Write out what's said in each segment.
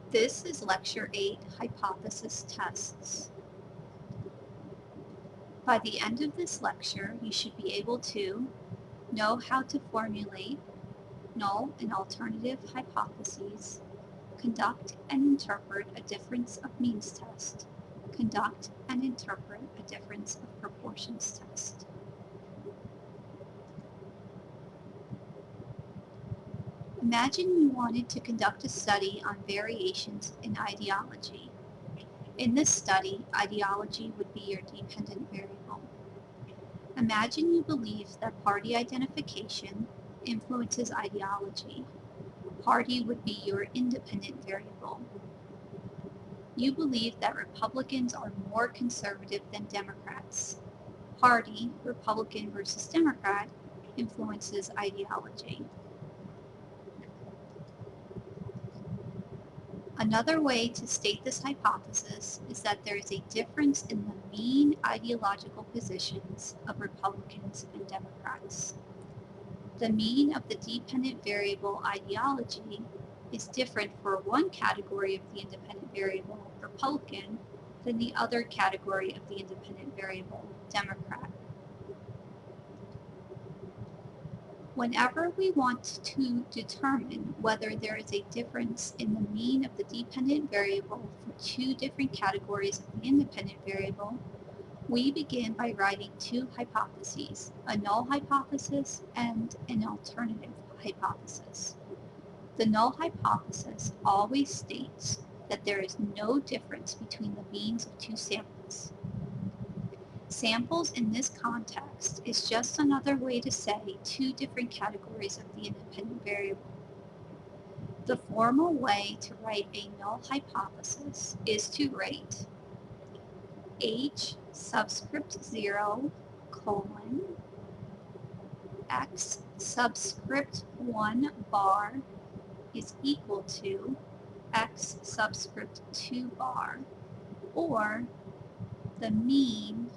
This is Lecture 8, Hypothesis Tests. By the end of this lecture, you should be able to know how to formulate null and alternative hypotheses, conduct and interpret a difference of means test, conduct and interpret a difference of proportions test. Imagine you wanted to conduct a study on variations in ideology. In this study, ideology would be your dependent variable. Imagine you believe that party identification influences ideology. Party would be your independent variable. You believe that Republicans are more conservative than Democrats. Party, Republican versus Democrat, influences ideology. Another way to state this hypothesis is that there is a difference in the mean ideological positions of Republicans and Democrats. The mean of the dependent variable ideology is different for one category of the independent variable, Republican, than the other category of the independent variable, Democrat. Whenever we want to determine whether there is a difference in the mean of the dependent variable for two different categories of the independent variable, we begin by writing two hypotheses, a null hypothesis and an alternative hypothesis. The null hypothesis always states that there is no difference between the means of two samples. Samples in this context is just another way to say two different categories of the independent variable. The formal way to write a null hypothesis is to write H subscript 0 colon X subscript 1 bar is equal to X subscript 2 bar, or the mean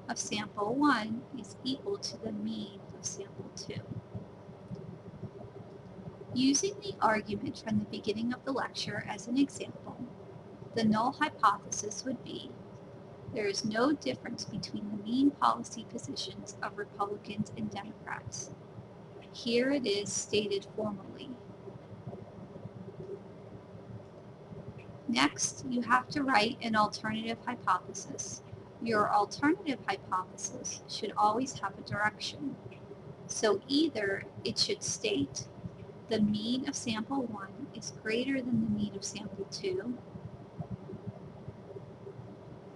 of sample 1 is equal to the mean of sample 2. Using the argument from the beginning of the lecture as an example, the null hypothesis would be there is no difference between the mean policy positions of Republicans and Democrats. Here it is stated formally. Next, you have to write an alternative hypothesis. Your alternative hypothesis should always have a direction. So either it should state the mean of sample 1 is greater than the mean of sample 2,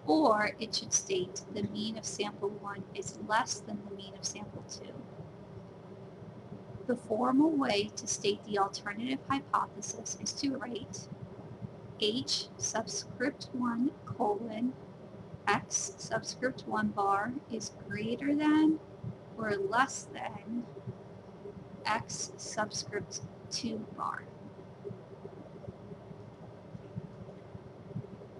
or it should state the mean of sample 1 is less than the mean of sample 2. The formal way to state the alternative hypothesis is to write H subscript 1 colon X subscript 1 bar is greater than or less than X subscript 2 bar.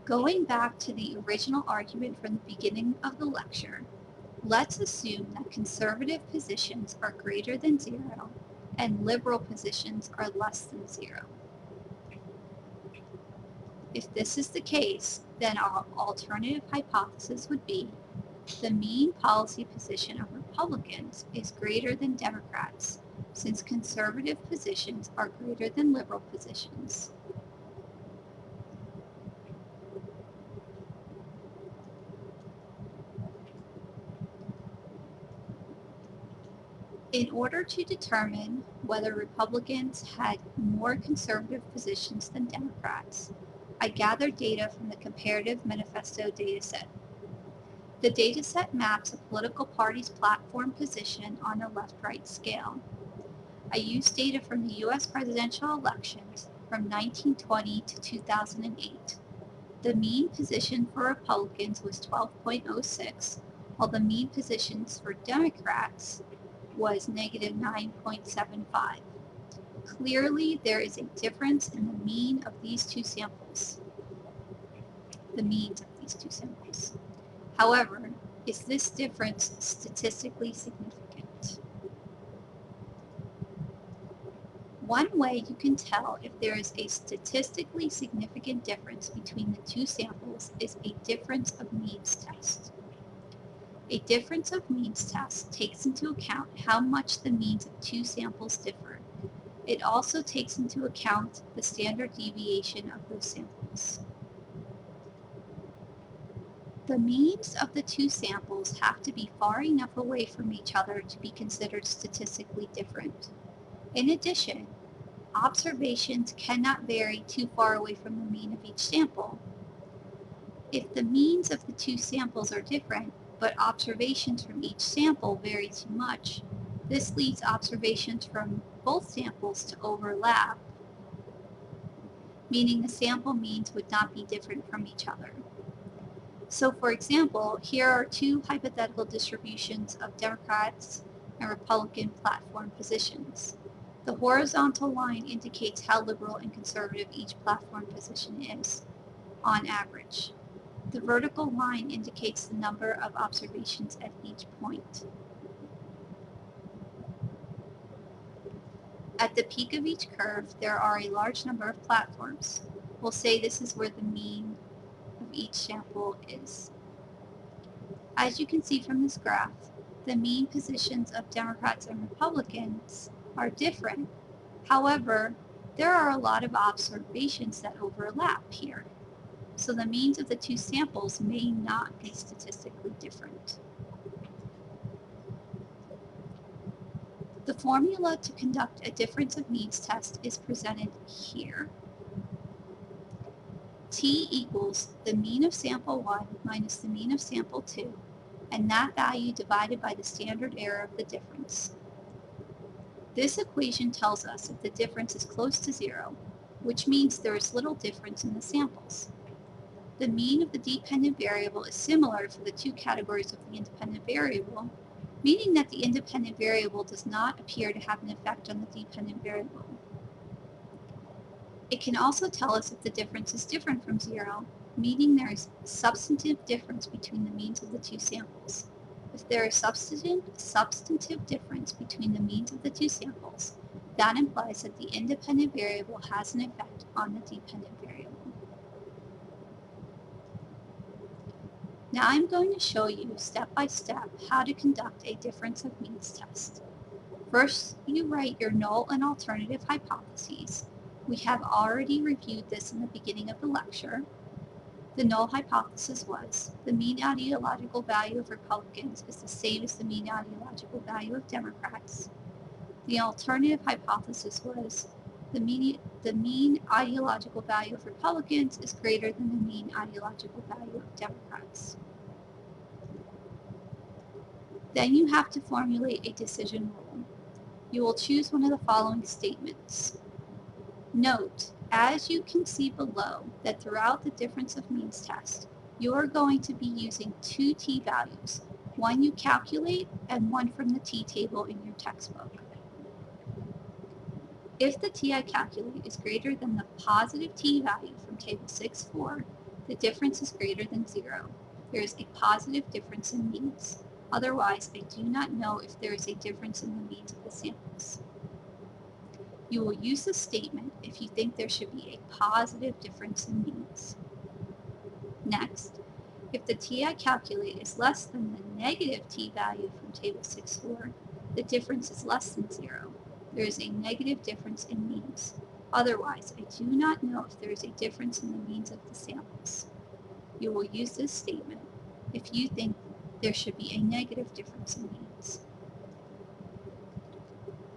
Going back to the original argument from the beginning of the lecture, let's assume that conservative positions are greater than 0 and liberal positions are less than 0. If this is the case, then our alternative hypothesis would be the mean policy position of Republicans is greater than Democrats, since conservative positions are greater than liberal positions. In order to determine whether Republicans had more conservative positions than Democrats, I gathered data from the Comparative Manifesto dataset. The dataset maps a political party's platform position on a left-right scale. I used data from the U.S. presidential elections from 1920 to 2008. The mean position for Republicans was 12.06, while the mean positions for Democrats was negative 9.75. Clearly, there is a difference in the mean of these two samples. The means of these two samples. However, is this difference statistically significant? One way you can tell if there is a statistically significant difference between the two samples is a difference of means test. A difference of means test takes into account how much the means of two samples differ. It also takes into account the standard deviation of those samples. The means of the two samples have to be far enough away from each other to be considered statistically different. In addition, observations cannot vary too far away from the mean of each sample. If the means of the two samples are different, but observations from each sample vary too much, this leads observations from both samples to overlap, meaning the sample means would not be different from each other. So for example, here are two hypothetical distributions of Democrats and Republican platform positions. The horizontal line indicates how liberal and conservative each platform position is, on average. The vertical line indicates the number of observations at each point. At the peak of each curve, there are a large number of platforms. We'll say this is where the mean of each sample is. As you can see from this graph, the mean positions of Democrats and Republicans are different. However, there are a lot of observations that overlap here, so the means of the two samples may not be statistically different. The formula to conduct a difference of means test is presented here. T equals the mean of sample 1 minus the mean of sample 2, and that value divided by the standard error of the difference. This equation tells us if the difference is close to 0, which means there is little difference in the samples. The mean of the dependent variable is similar for the two categories of the independent variable, meaning that the independent variable does not appear to have an effect on the dependent variable. It can also tell us if the difference is different from 0, meaning there is substantive difference between the means of the two samples. If there is substantive difference between the means of the two samples, that implies that the independent variable has an effect on the dependent variable. Now I'm going to show you step by step how to conduct a difference of means test. First, you write your null and alternative hypotheses. We have already reviewed this in the beginning of the lecture. The null hypothesis was the mean ideological value of Republicans is the same as the mean ideological value of Democrats. The alternative hypothesis was the mean ideological value of Republicans is greater than the mean ideological value of Democrats. Then you have to formulate a decision rule. You will choose one of the following statements. Note, as you can see below, that throughout the difference of means test, you are going to be using two t-values, one you calculate and one from the t-table in your textbook. If the t I calculate is greater than the positive t-value from table 6.4, the difference is greater than 0. There is a positive difference in means. Otherwise, I do not know if there is a difference in the means of the samples. You will use this statement if you think there should be a positive difference in means. Next, if the t I calculate is less than the negative t-value from table 6.4, the difference is less than 0. There is a negative difference in means. Otherwise, I do not know if there is a difference in the means of the samples. You will use this statement if you think there should be a negative difference in means.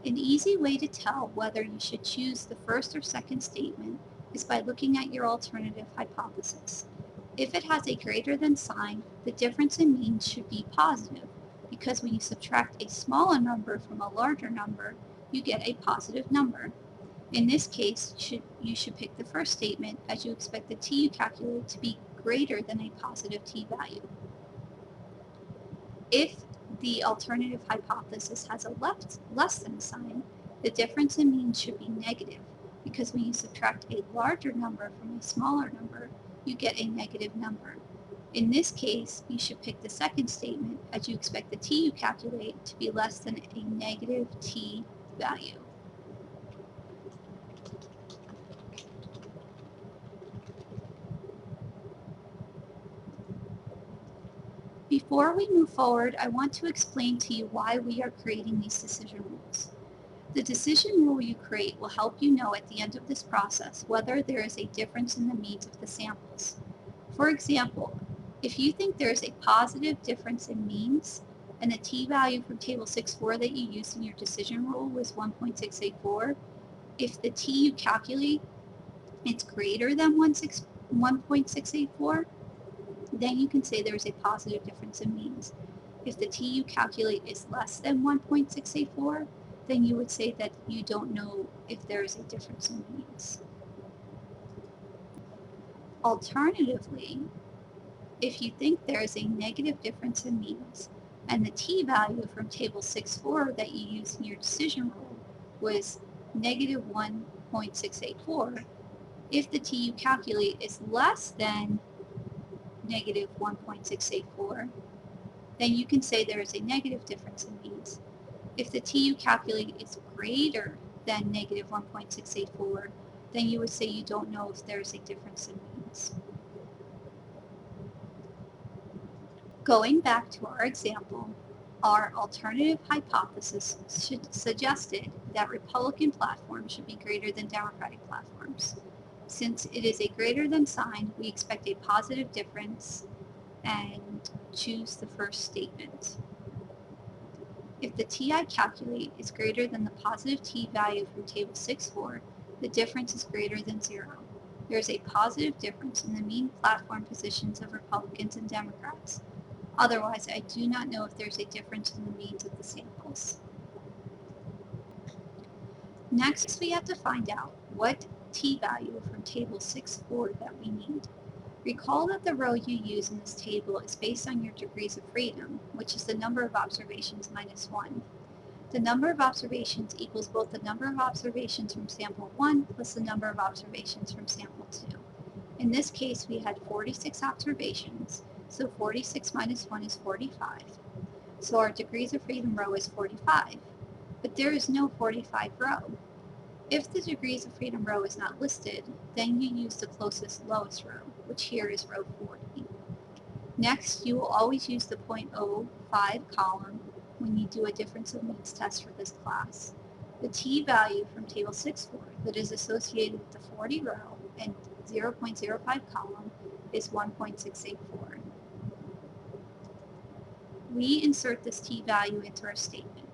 An easy way to tell whether you should choose the first or second statement is by looking at your alternative hypothesis. If it has a greater than sign, the difference in means should be positive, because when you subtract a smaller number from a larger number, you get a positive number. In this case, you should pick the first statement, as you expect the t you calculate to be greater than a positive t-value. If the alternative hypothesis has a less than sign, the difference in means should be negative, because when you subtract a larger number from a smaller number, you get a negative number. In this case, you should pick the second statement, as you expect the t you calculate to be less than a negative t value. Before we move forward, I want to explain to you why we are creating these decision rules. The decision rule you create will help you know at the end of this process whether there is a difference in the means of the samples. For example, if you think there is a positive difference in means and the t-value from table 6.4 that you used in your decision rule was 1.684, if the t you calculate is greater than 1.684, then you can say there is a positive difference in means. If the t you calculate is less than 1.684, then you would say that you don't know if there is a difference in means. Alternatively, if you think there is a negative difference in means and the t-value from table 6.4 that you used in your decision rule was negative 1.684, if the t you calculate is less than negative 1.684, then you can say there is a negative difference in means. If the t you calculate is greater than negative 1.684, then you would say you don't know if there is a difference in means. Going back to our example, our alternative hypothesis suggested that Republican platforms should be greater than Democratic platforms. Since it is a greater than sign, we expect a positive difference and choose the first statement. If the t I calculate is greater than the positive t-value from table 6.4, the difference is greater than 0. There is a positive difference in the mean platform positions of Republicans and Democrats. Otherwise, I do not know if there is a difference in the means of the samples. Next, we have to find out what t-value from table 6.4 that we need. Recall that the row you use in this table is based on your degrees of freedom, which is the number of observations minus 1. The number of observations equals both the number of observations from sample 1 plus the number of observations from sample 2. In this case, we had 46 observations, so 46 minus 1 is 45. So our degrees of freedom row is 45, but there is no 45 row. If the degrees of freedom row is not listed, then you use the closest lowest row, which here is row 40. Next, you will always use the 0.05 column when you do a difference of means test for this class. The t-value from table 6.4 that is associated with the 40 row and 0.05 column is 1.684. We insert this t-value into our statement.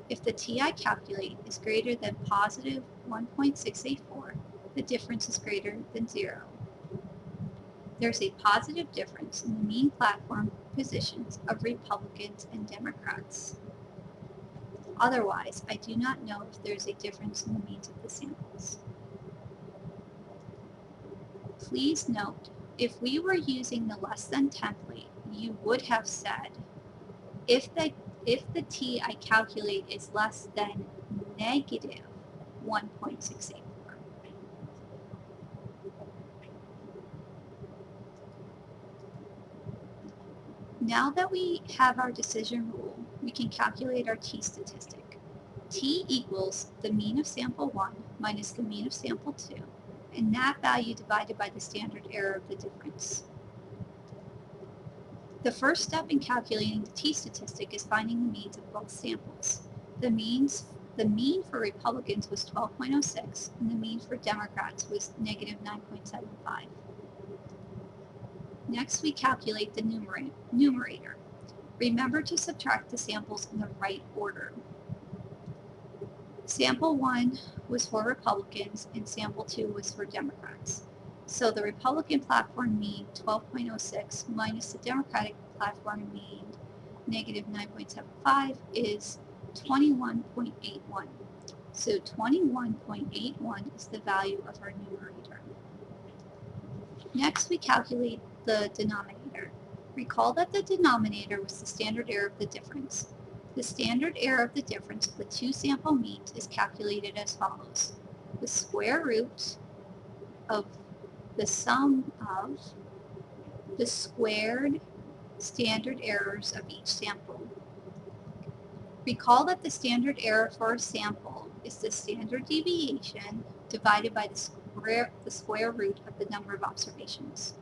If the t I calculate is greater than positive 1.684, the difference is greater than 0. There's a positive difference in the mean platform positions of Republicans and Democrats. Otherwise, I do not know if there's a difference in the means of the samples. Please note, if we were using the less than template, you would have said, if the t I calculate is less than negative 1.684. Now that we have our decision rule, we can calculate our t-statistic. T equals the mean of sample 1 minus the mean of sample 2, and that value divided by the standard error of the difference. The first step in calculating the t-statistic is finding the means of both samples. The mean for Republicans was 12.06, and the mean for Democrats was negative 9.75. Next, we calculate the numerator. Remember to subtract the samples in the right order. Sample 1 was for Republicans and sample 2 was for Democrats. So the Republican platform mean 12.06 minus the Democratic platform mean negative 9.75 is 21.81. So 21.81 is the value of our numerator. Next, we calculate the denominator. Recall that the denominator was the standard error of the difference. The standard error of the difference of the two sample means is calculated as follows. The square root of the sum of the squared standard errors of each sample. Recall that the standard error for a sample is the standard deviation divided by the square root of the number of observations.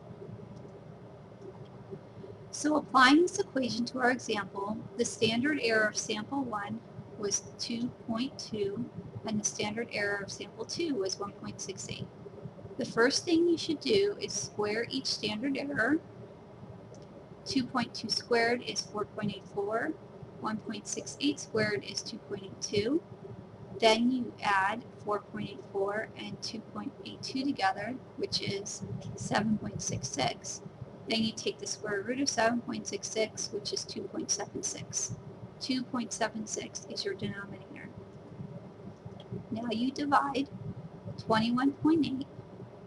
So applying this equation to our example, the standard error of sample 1 was 2.2 and the standard error of sample 2 was 1.68. The first thing you should do is square each standard error. 2.2 squared is 4.84, 1.68 squared is 2.82. Then you add 4.84 and 2.82 together, which is 7.66. Then you take the square root of 7.66, which is 2.76. 2.76 is your denominator. Now you divide 21.8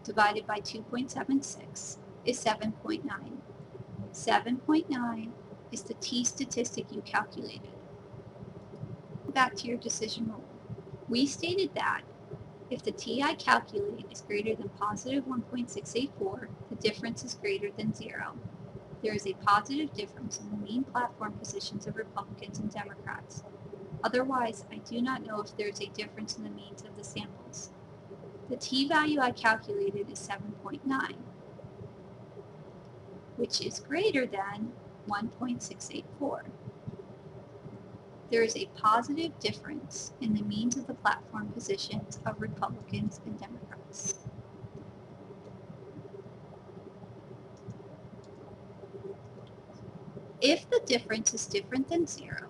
divided by 2.76 is 7.9. 7.9 is the t-statistic you calculated. Back to your decision rule. We stated that if the t I calculate is greater than positive 1.684, the difference is greater than 0. There is a positive difference in the mean platform positions of Republicans and Democrats. Otherwise, I do not know if there is a difference in the means of the samples. The t-value I calculated is 7.9, which is greater than 1.684. There is a positive difference in the means of the platform positions of Republicans and Democrats. If the difference is different than 0,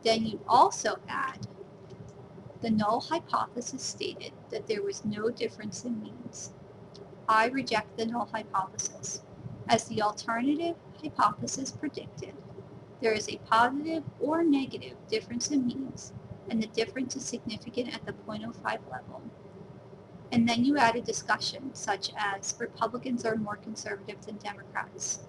then you also add the null hypothesis stated that there was no difference in means. I reject the null hypothesis. As the alternative hypothesis predicted, there is a positive or negative difference in means, and the difference is significant at the 0.05 level. And then you add a discussion such as Republicans are more conservative than Democrats.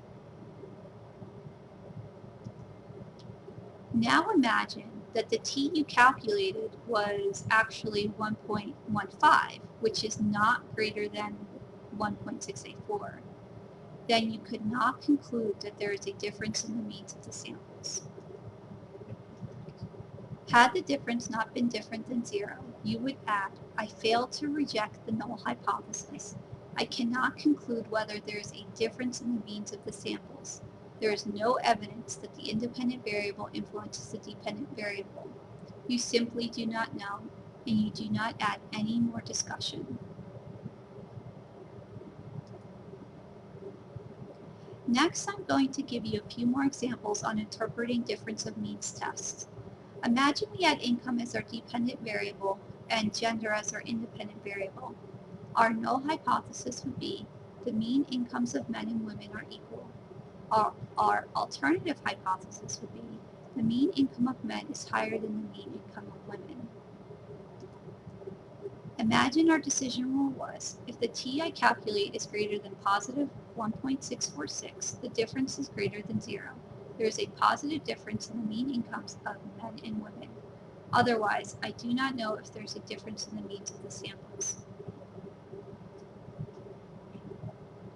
Now imagine that the t you calculated was actually 1.15, which is not greater than 1.684. Then you could not conclude that there is a difference in the means of the samples. Had the difference not been different than 0, you would add, I fail to reject the null hypothesis. I cannot conclude whether there is a difference in the means of the samples. There is no evidence that the independent variable influences the dependent variable. You simply do not know, and you do not add any more discussion. Next, I'm going to give you a few more examples on interpreting difference of means tests. Imagine we had income as our dependent variable and gender as our independent variable. Our null hypothesis would be the mean incomes of men and women are equal. Our alternative hypothesis would be the mean income of men is higher than the mean income of women. Imagine our decision rule was, if the t I calculate is greater than positive 1.646, the difference is greater than 0. There is a positive difference in the mean incomes of men and women. Otherwise, I do not know if there is a difference in the means of the samples.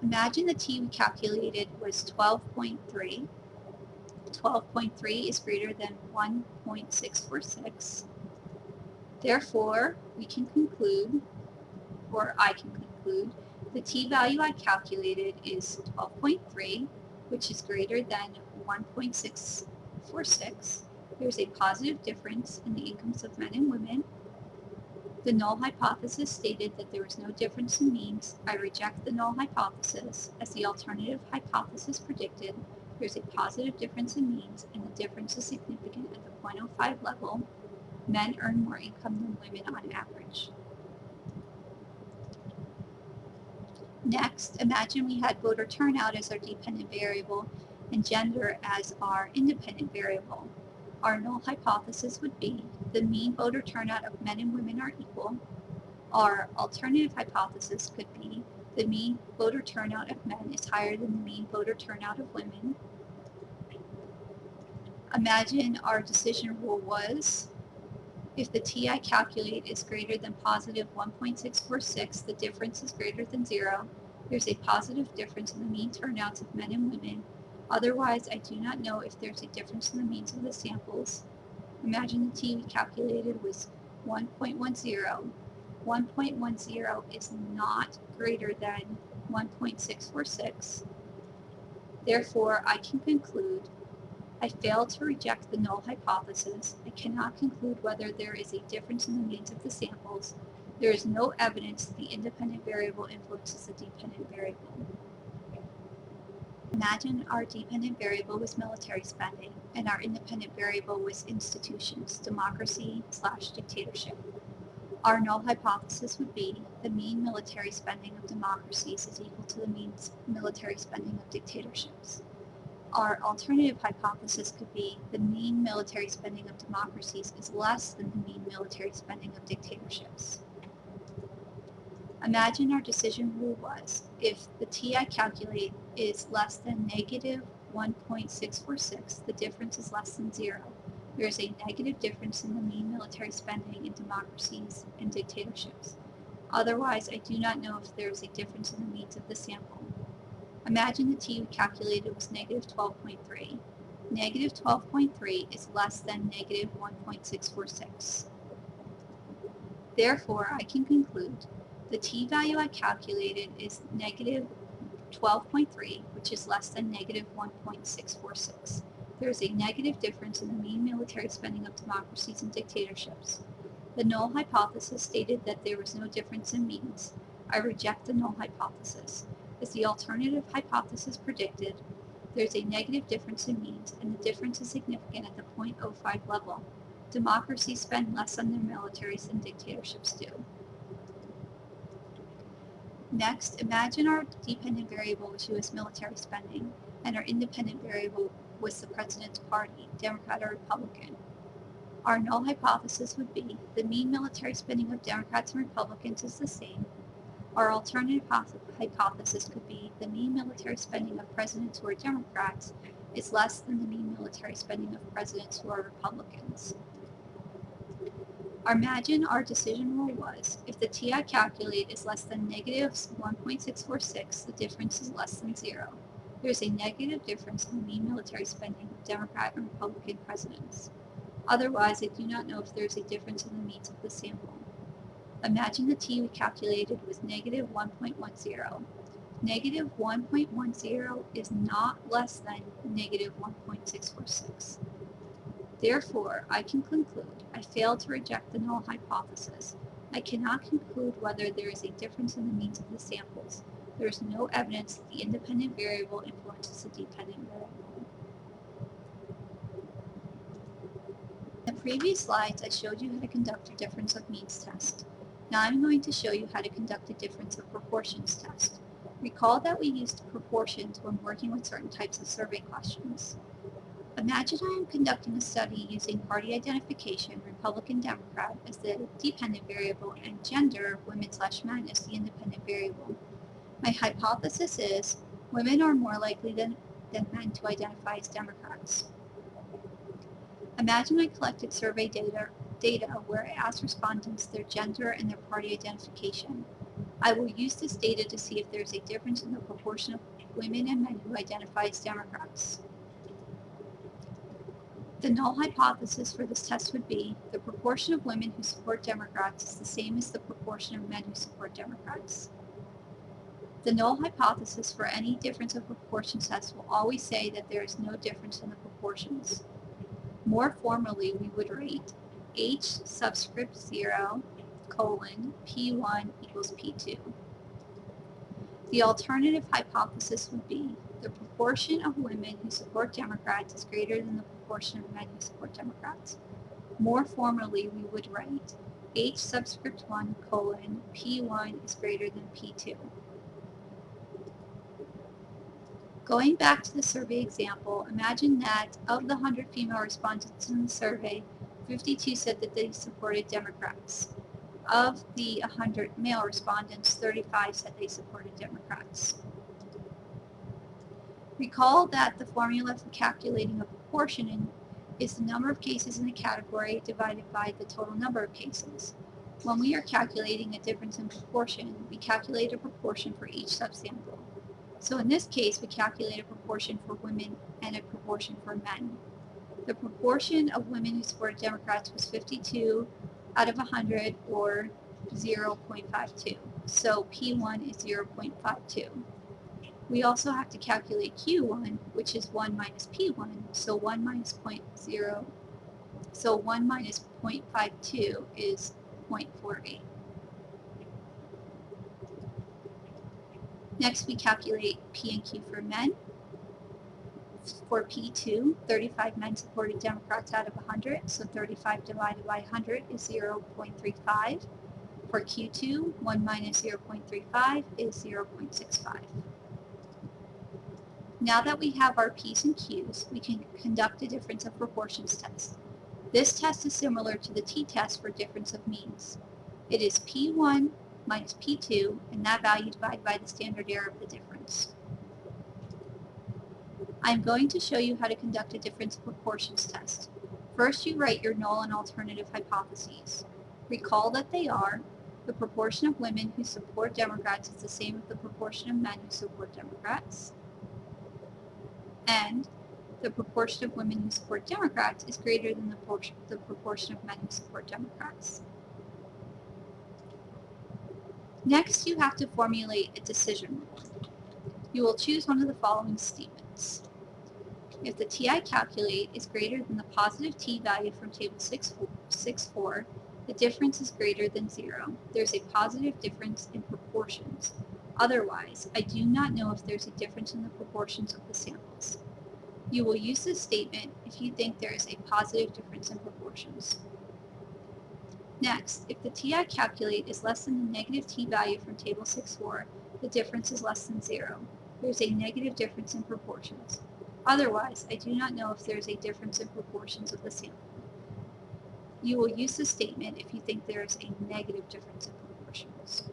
Imagine the t we calculated was 12.3. 12.3 is greater than 1.646. Therefore, we can conclude, or I can conclude, the t-value I calculated is 12.3, which is greater than 1.646. There's a positive difference in the incomes of men and women. The null hypothesis stated that there was no difference in means. I reject the null hypothesis. As the alternative hypothesis predicted, there's a positive difference in means, and the difference is significant at the 0.05 level. Men earn more income than women on average. Next, imagine we had voter turnout as our dependent variable and gender as our independent variable. Our null hypothesis would be the mean voter turnout of men and women are equal. Our alternative hypothesis could be the mean voter turnout of men is higher than the mean voter turnout of women. Imagine our decision rule was, if the t I calculate is greater than positive 1.646, the difference is greater than 0. There's a positive difference in the mean turnouts of men and women. Otherwise, I do not know if there's a difference in the means of the samples. Imagine the t we calculated was 1.10. 1.10 is not greater than 1.646. Therefore, I can conclude I fail to reject the null hypothesis. I cannot conclude whether there is a difference in the means of the samples. There is no evidence that the independent variable influences the dependent variable. Imagine our dependent variable was military spending and our independent variable was institutions, democracy/dictatorship. Our null hypothesis would be the mean military spending of democracies is equal to the mean military spending of dictatorships. Our alternative hypothesis could be the mean military spending of democracies is less than the mean military spending of dictatorships. Imagine our decision rule was, if the t I calculate is less than negative 1.646, the difference is less than 0. There is a negative difference in the mean military spending in democracies and dictatorships. Otherwise, I do not know if there is a difference in the means of the sample. Imagine the t we calculated was negative 12.3. Negative 12.3 is less than negative 1.646. Therefore, I can conclude the t-value I calculated is negative 12.3, which is less than negative 1.646. There is a negative difference in the mean military spending of democracies and dictatorships. The null hypothesis stated that there was no difference in means. I reject the null hypothesis. As the alternative hypothesis predicted, there is a negative difference in means, and the difference is significant at the 0.05 level. Democracies spend less on their militaries than dictatorships do. Next, imagine our dependent variable was U.S. military spending, and our independent variable was the president's party, Democrat or Republican. Our null hypothesis would be the mean military spending of Democrats and Republicans is the same. Our alternative hypothesis could be the mean military spending of presidents who are Democrats is less than the mean military spending of presidents who are Republicans. Imagine our decision rule was, if the t I calculate is less than negative 1.646, the difference is less than 0. There is a negative difference in the mean military spending of Democrat and Republican presidents. Otherwise, I do not know if there is a difference in the means of the sample. Imagine the t we calculated was negative 1.10. Negative 1.10 is not less than negative 1.646. Therefore, I can conclude I failed to reject the null hypothesis. I cannot conclude whether there is a difference in the means of the samples. There is no evidence that the independent variable influences the dependent variable. In the previous slides, I showed you how to conduct a difference of means test. Now I'm going to show you how to conduct a difference of proportions test. Recall that we used proportions when working with certain types of survey questions. Imagine I am conducting a study using party identification, Republican, Democrat, as the dependent variable and gender, women/men, as the independent variable. My hypothesis is women are more likely than men to identify as Democrats. Imagine I collected survey data where I asked respondents their gender and their party identification. I will use this data to see if there is a difference in the proportion of women and men who identify as Democrats. The null hypothesis for this test would be the proportion of women who support Democrats is the same as the proportion of men who support Democrats. The null hypothesis for any difference of proportions test will always say that there is no difference in the proportions. More formally, we would write H subscript 0 colon P1 equals P2. The alternative hypothesis would be the proportion of women who support Democrats is greater than the proportion of men who support Democrats. More formally, we would write H subscript 1 colon P1 is greater than P2. Going back to the survey example, imagine that of the 100 female respondents in the survey, 52 said that they supported Democrats. Of the 100 male respondents, 35 said they supported Democrats. Recall that the formula for calculating a proportion is the number of cases in a category divided by the total number of cases. When we are calculating a difference in proportion, we calculate a proportion for each subsample. So in this case, we calculate a proportion for women and a proportion for men. The proportion of women who supported Democrats was 52 out of 100, or 0.52. So P1 is 0.52. We also have to calculate Q1, which is 1 minus P1, so 1 minus 0.0, so 1 minus 0.52 is 0.48. Next, we calculate P and Q for men. For P2, 35 men supported Democrats out of 100, so 35 divided by 100 is 0.35. For Q2, 1 minus 0.35 is 0.65. Now that we have our P's and Q's, we can conduct a difference of proportions test. This test is similar to the t-test for difference of means. It is P1 minus P2, and that value divided by the standard error of the difference. I'm going to show you how to conduct a difference of proportions test. First, you write your null and alternative hypotheses. Recall that they are: the proportion of women who support Democrats is the same as the proportion of men who support Democrats, and the proportion of women who support Democrats is greater than the proportion of men who support Democrats. Next, you have to formulate a decision rule. You will choose one of the following statements. If the TI calculate is greater than the positive t value from table 6.4, the difference is greater than 0. There's a positive difference in proportions. Otherwise, I do not know if there's a difference in the proportions of the samples. You will use this statement if you think there is a positive difference in proportions. Next, if the TI calculate is less than the negative t value from table 6.4, the difference is less than 0. There's a negative difference in proportions. Otherwise, I do not know if there is a difference in proportions of the sample. You will use this statement if you think there is a negative difference in proportions.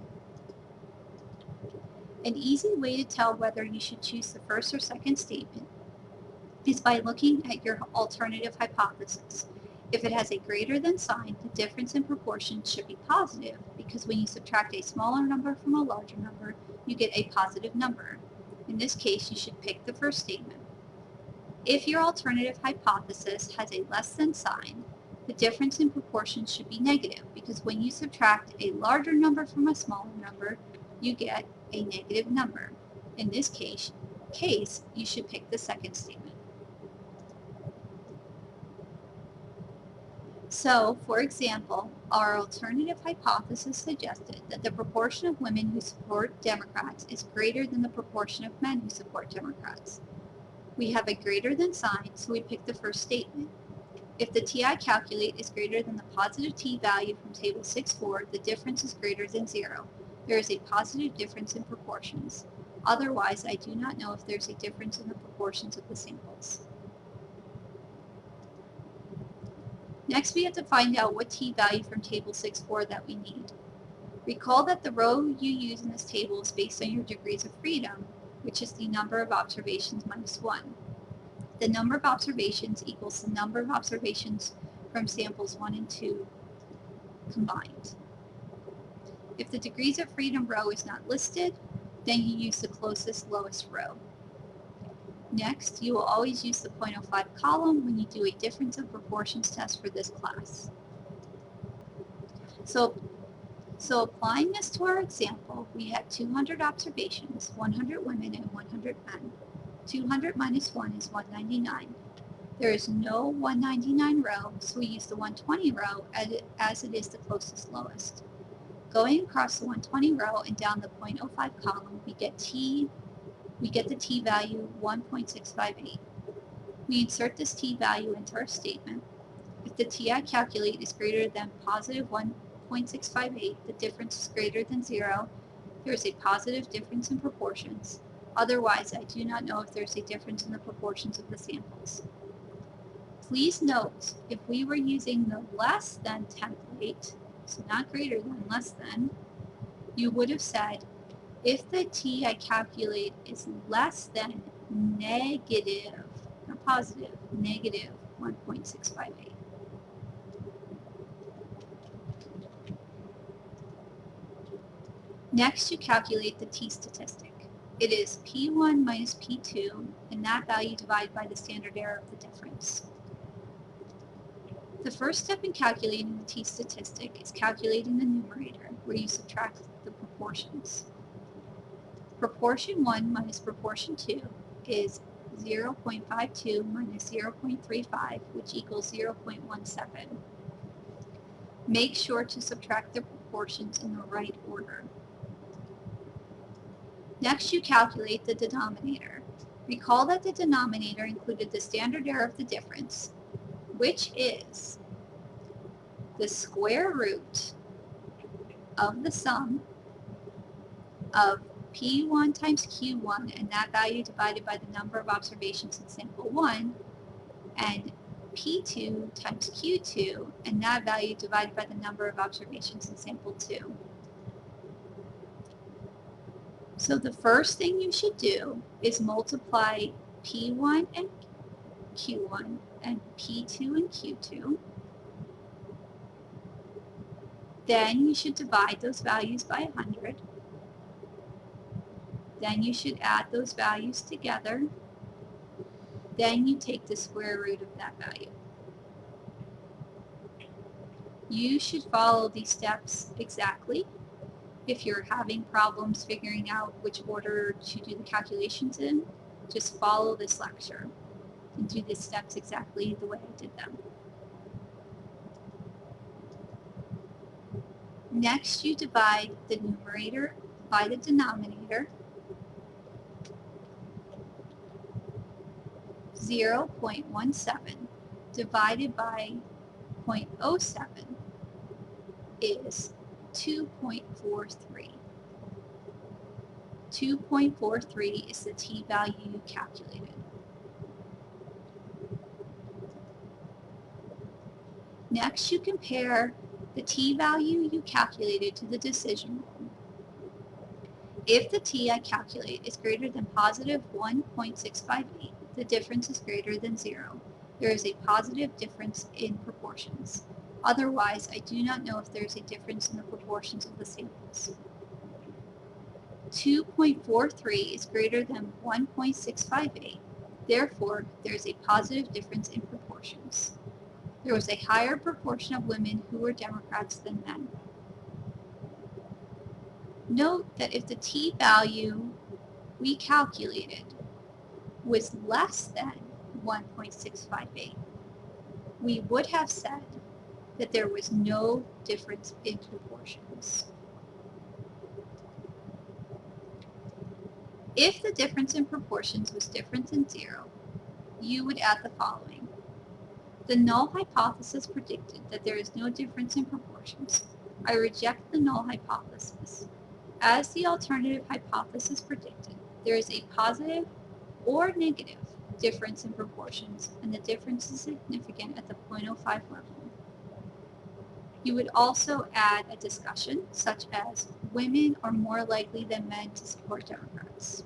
An easy way to tell whether you should choose the first or second statement is by looking at your alternative hypothesis. If it has a greater than sign, the difference in proportions should be positive, because when you subtract a smaller number from a larger number, you get a positive number. In this case, you should pick the first statement. If your alternative hypothesis has a less than sign, the difference in proportions should be negative, because when you subtract a larger number from a smaller number, you get a negative number. In this case, you should pick the second statement. So, for example, our alternative hypothesis suggested that the proportion of women who support Democrats is greater than the proportion of men who support Democrats. We have a greater than sign, so we pick the first statement. If the TI calculate is greater than the positive t value from table 6.4, the difference is greater than 0. There is a positive difference in proportions. Otherwise, I do not know if there's a difference in the proportions of the samples. Next, we have to find out what t value from table 6.4 that we need. Recall that the row you use in this table is based on your degrees of freedom, which is the number of observations minus 1. The number of observations equals the number of observations from samples 1 and 2 combined. If the degrees of freedom row is not listed, then you use the closest lowest row. Next, you will always use the 0.05 column when you do a difference of proportions test for this class. So applying this to our example, we had 200 observations, 100 women and 100 men. 200 minus 1 is 199. There is no 199 row, so we use the 120 row as it is the closest lowest. Going across the 120 row and down the 0.05 column, we get the t value 1.658. We insert this t value into our statement. If the TI calculate is greater than positive 1.658, the difference is greater than 0. There is a positive difference in proportions. Otherwise, I do not know if there's a difference in the proportions of the samples. Please note, if we were using the less than template, so not greater than, less than, you would have said, if the t I calculate is less than negative, not positive, negative 1.658. Next, you calculate the t-statistic. It is P1 minus P2, and that value divided by the standard error of the difference. The first step in calculating the t-statistic is calculating the numerator, where you subtract the proportions. Proportion 1 minus proportion 2 is 0.52 minus 0.35, which equals 0.17. Make sure to subtract the proportions in the right order. Next, you calculate the denominator. Recall that the denominator included the standard error of the difference, which is the square root of the sum of P1 times Q1 and that value divided by the number of observations in sample 1, and P2 times Q2 and that value divided by the number of observations in sample 2. So the first thing you should do is multiply P1 and Q1 and P2 and Q2. Then you should divide those values by 100. Then you should add those values together. Then you take the square root of that value. You should follow these steps exactly. If you're having problems figuring out which order to do the calculations in, just follow this lecture and do the steps exactly the way I did them. Next, you divide the numerator by the denominator. 0.17 divided by 0.07 is 2.43. 2.43 is the t-value you calculated. Next, you compare the t-value you calculated to the decision rule. If the t I calculate is greater than positive 1.658, the difference is greater than 0. There is a positive difference in proportions. Otherwise, I do not know if there is a difference in the proportions of the samples. 2.43 is greater than 1.658. Therefore, there is a positive difference in proportions. There was a higher proportion of women who were Democrats than men. Note that if the t-value we calculated was less than 1.658, we would have said that there was no difference in proportions. If the difference in proportions was different than 0, you would add the following. The null hypothesis predicted that there is no difference in proportions. I reject the null hypothesis. As the alternative hypothesis predicted, there is a positive or negative difference in proportions, and the difference is significant at the 0.05 level. You would also add a discussion such as women are more likely than men to support Democrats.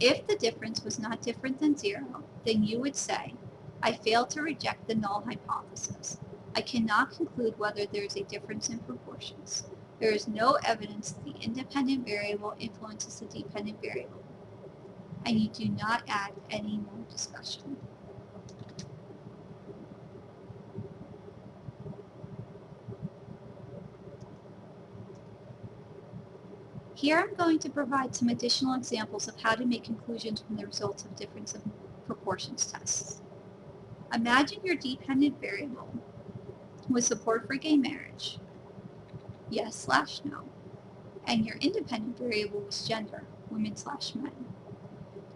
If the difference was not different than 0, then you would say, I fail to reject the null hypothesis. I cannot conclude whether there is a difference in proportions. There is no evidence that the independent variable influences the dependent variable. And you do not add any more discussion. Here I'm going to provide some additional examples of how to make conclusions from the results of difference of proportions tests. Imagine your dependent variable was support for gay marriage, yes/no, and your independent variable was gender, women/men.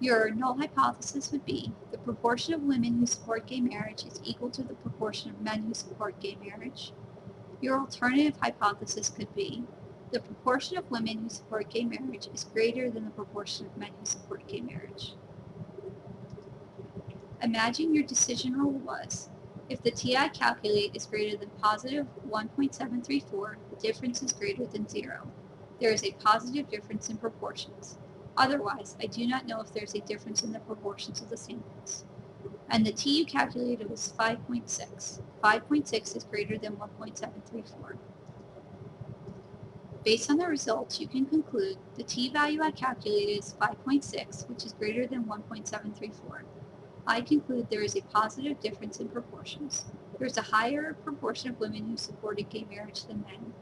Your null hypothesis would be the proportion of women who support gay marriage is equal to the proportion of men who support gay marriage. Your alternative hypothesis could be the proportion of women who support gay marriage is greater than the proportion of men who support gay marriage. Imagine your decision rule was, if the t I calculate is greater than positive 1.734, the difference is greater than 0. There is a positive difference in proportions. Otherwise, I do not know if there is a difference in the proportions of the samples. And the t you calculated was 5.6. 5.6 is greater than 1.734. Based on the results, you can conclude the t-value I calculated is 5.6, which is greater than 1.734. I conclude there is a positive difference in proportions. There is a higher proportion of women who supported gay marriage than men.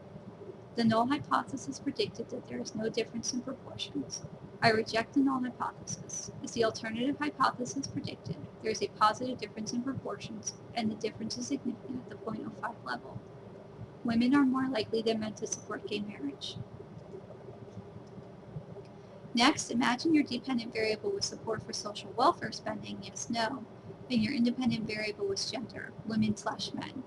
The null hypothesis predicted that there is no difference in proportions. I reject the null hypothesis. As the alternative hypothesis predicted, there is a positive difference in proportions, and the difference is significant at the 0.05 level. Women are more likely than men to support gay marriage. Next, imagine your dependent variable was support for social welfare spending, yes, no, and your independent variable was gender, women/men.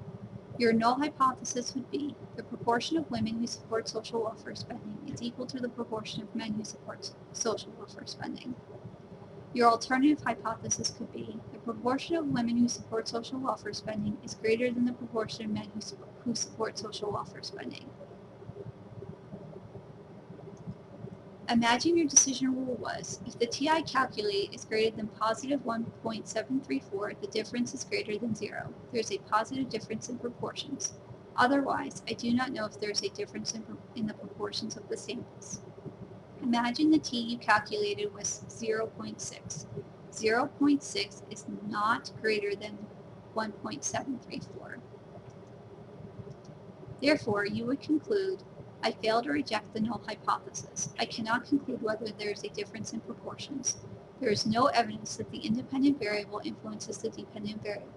Your null hypothesis would be the proportion of women who support social welfare spending is equal to the proportion of men who support social welfare spending. Your alternative hypothesis could be the proportion of women who support social welfare spending is greater than the proportion of men who support social welfare spending. Imagine your decision rule was, if the TI calculate is greater than positive 1.734, the difference is greater than 0. There is a positive difference in proportions. Otherwise, I do not know if there is a difference in the proportions of the samples. Imagine the t you calculated was 0.6. 0.6 is not greater than 1.734. Therefore, you would conclude, I fail to reject the null hypothesis. I cannot conclude whether there is a difference in proportions. There is no evidence that the independent variable influences the dependent variable.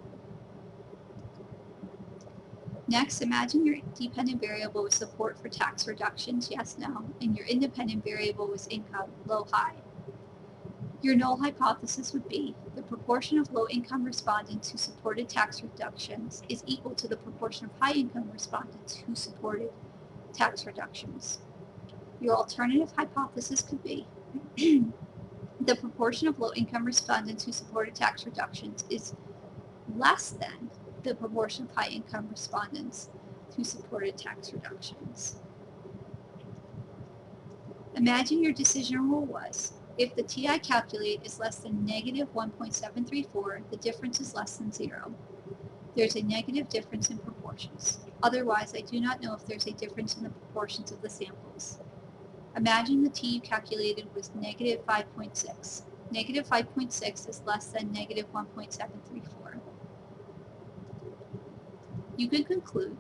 Next, imagine your dependent variable was support for tax reductions, yes, no, and your independent variable was income, low, high. Your null hypothesis would be the proportion of low-income respondents who supported tax reductions is equal to the proportion of high-income respondents who supported tax reductions. Your alternative hypothesis could be the proportion of low-income respondents who supported tax reductions is less than the proportion of high-income respondents who supported tax reductions. Imagine your decision rule was, if the TI calculate is less than negative 1.734, the difference is less than 0. There's a negative difference in proportions. Otherwise, I do not know if there's a difference in the proportions of the samples. Imagine the t you calculated was negative 5.6. Negative 5.6 is less than negative 1.734. You can conclude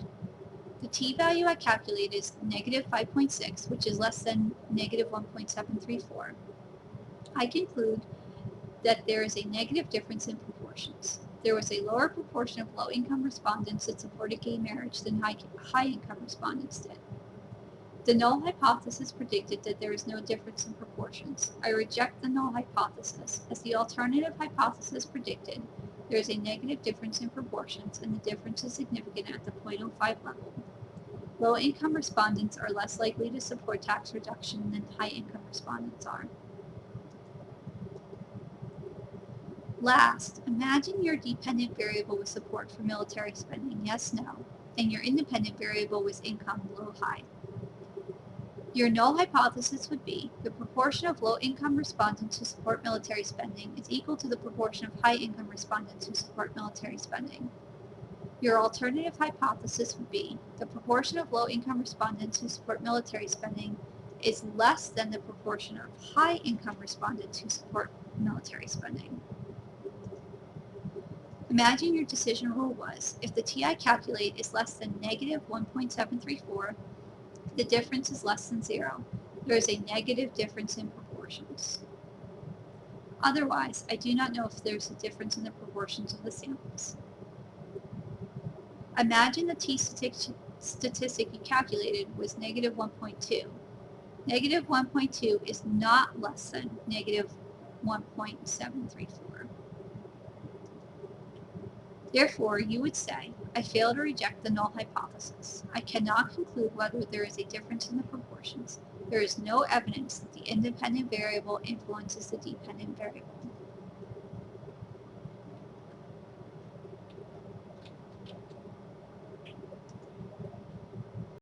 the t-value I calculated is negative 5.6, which is less than negative 1.734. I conclude that there is a negative difference in proportions. There was a lower proportion of low-income respondents that supported gay marriage than high-income respondents did. The null hypothesis predicted that there is no difference in proportions. I reject the null hypothesis. As the alternative hypothesis predicted, there is a negative difference in proportions, and the difference is significant at the 0.05 level. Low-income respondents are less likely to support tax reduction than high-income respondents are. Last, imagine your dependent variable was support for military spending, yes, no, and your independent variable was income, low, high. Your null hypothesis would be the proportion of low-income respondents who support military spending is equal to the proportion of high-income respondents who support military spending. Your alternative hypothesis would be the proportion of low-income respondents who support military spending is less than the proportion of high-income respondents who support military spending. Imagine your decision rule was, if the TI calculate is less than negative 1.734, the difference is less than 0. There is a negative difference in proportions. Otherwise, I do not know if there's a difference in the proportions of the samples. Imagine the t-statistic you calculated was negative 1.2. Negative 1.2 is not less than negative 1.734. Therefore, you would say, I fail to reject the null hypothesis. I cannot conclude whether there is a difference in the proportions. There is no evidence that the independent variable influences the dependent variable.